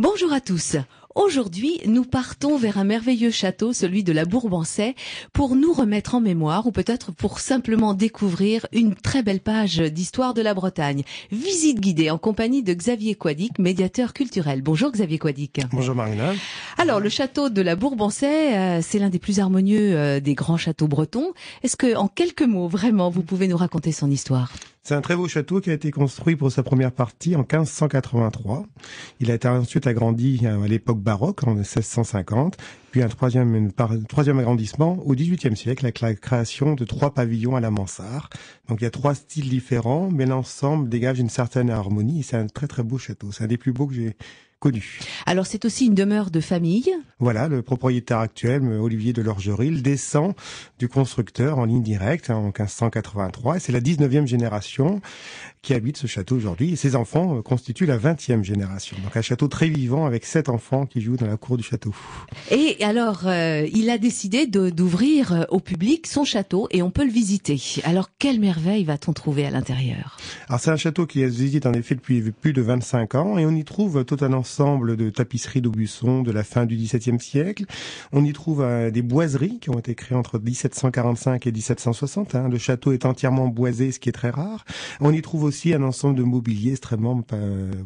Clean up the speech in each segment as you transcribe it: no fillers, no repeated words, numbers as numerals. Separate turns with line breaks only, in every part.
Bonjour à tous. Aujourd'hui, nous partons vers un merveilleux château, celui de la Bourbansais, pour nous remettre en mémoire ou peut-être pour simplement découvrir une très belle page d'histoire de la Bretagne. Visite guidée en compagnie de Xavier Quadic, médiateur culturel. Bonjour Xavier Quadic.
Bonjour Marina.
Alors, le château de la Bourbansais, c'est l'un des plus harmonieux des grands châteaux bretons. Est-ce que, en quelques mots, vraiment, vous pouvez nous raconter son histoire ?
C'est un très beau château qui a été construit pour sa première partie en 1583. Il a été ensuite agrandi à l'époque baroque, en 1650, puis un troisième agrandissement au XVIIIe siècle avec la création de 3 pavillons à la mansarde. Donc il y a 3 styles différents, mais l'ensemble dégage une certaine harmonie et c'est un très très beau château. C'est un des plus beaux que j'ai connu.
Alors c'est aussi une demeure de famille.
Voilà, le propriétaire actuel, Olivier de Lorgeril, descend du constructeur en ligne directe en 1583 et c'est la 19e génération qui habite ce château aujourd'hui et ses enfants constituent la 20e génération. Donc un château très vivant avec 7 enfants qui jouent dans la cour du château.
Et alors, il a décidé d'ouvrir au public son château et on peut le visiter. Alors quelle merveille va-t-on trouver à l'intérieur ?
Alors c'est un château qui se visite en effet depuis plus de 25 ans et on y trouve tout un ensemble de tapisseries d'Aubusson de la fin du XVIIe siècle. On y trouve des boiseries qui ont été créées entre 1745 et 1760. Le château est entièrement boisé, ce qui est très rare. On y trouve aussi un ensemble de mobilier extrêmement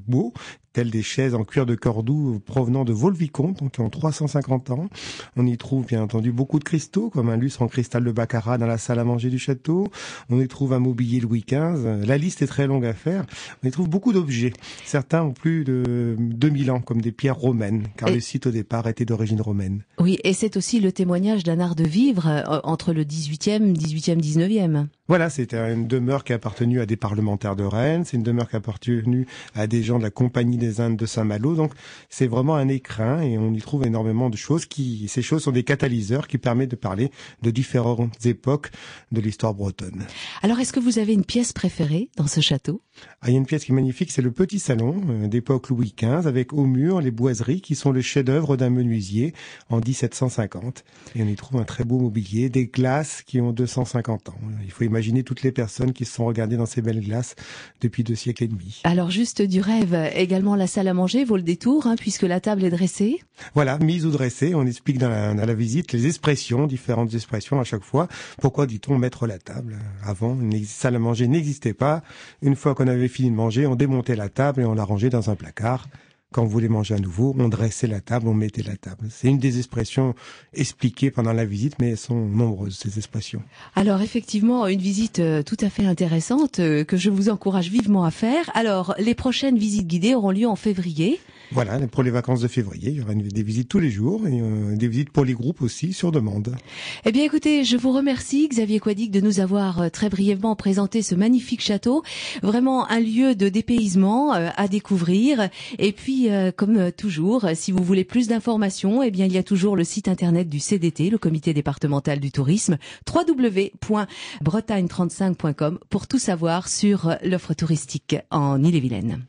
beau, tels des chaises en cuir de Cordoue provenant de Vaux-le-Vicomte, donc qui ont 350 ans. On y trouve bien entendu beaucoup de cristaux, comme un lustre en cristal de baccarat dans la salle à manger du château. On y trouve un mobilier Louis XV. La liste est très longue à faire. On y trouve beaucoup d'objets. Certains ont plus de 2000 ans, comme des pierres romaines, car le site au départ était d'origine romaine.
Oui, et c'est aussi le témoignage d'un art de vivre entre le 18e, 19e.
Voilà, c'était une demeure qui a appartenu à des parlementaires de Rennes, c'est une demeure qui a appartenu à des gens de la Compagnie des Indes de Saint-Malo, donc c'est vraiment un écrin et on y trouve énormément de choses ces choses sont des catalyseurs qui permettent de parler de différentes époques de l'histoire bretonne.
Alors est-ce que vous avez une pièce préférée dans ce château ?
Il y a une pièce qui est magnifique, c'est le petit salon d'époque Louis XV avec au mur les boiseries qui sont le chef-d'œuvre d'un menuisier en 1750 et on y trouve un très beau mobilier, des glaces qui ont 250 ans. Il faut imaginer toutes les personnes qui se sont regardées dans ces belles glaces depuis 2 siècles et demi.
Alors juste du rêve, également la salle à manger vaut le détour, puisque la table est dressée.
Voilà, mise ou dressée, on explique dans la visite les expressions, différentes expressions à chaque fois. Pourquoi dit-on mettre la table ? Avant, une salle à manger n'existait pas. Une fois qu'on avait fini de manger, on démontait la table et on la rangeait dans un placard. Quand on voulait manger à nouveau, on dressait la table, on mettait la table. C'est une des expressions expliquées pendant la visite, mais elles sont nombreuses, ces expressions.
Alors effectivement, une visite tout à fait intéressante que je vous encourage vivement à faire. Alors, les prochaines visites guidées auront lieu en février.
Voilà, pour les vacances de février, il y aura des visites tous les jours et des visites pour les groupes aussi sur demande.
Eh bien écoutez, je vous remercie Xavier Quadic de nous avoir très brièvement présenté ce magnifique château. Vraiment un lieu de dépaysement à découvrir. Et puis, comme toujours, si vous voulez plus d'informations, eh bien il y a toujours le site internet du CDT, le Comité départemental du tourisme, www.bretagne35.com pour tout savoir sur l'offre touristique en Ille-et-Vilaine.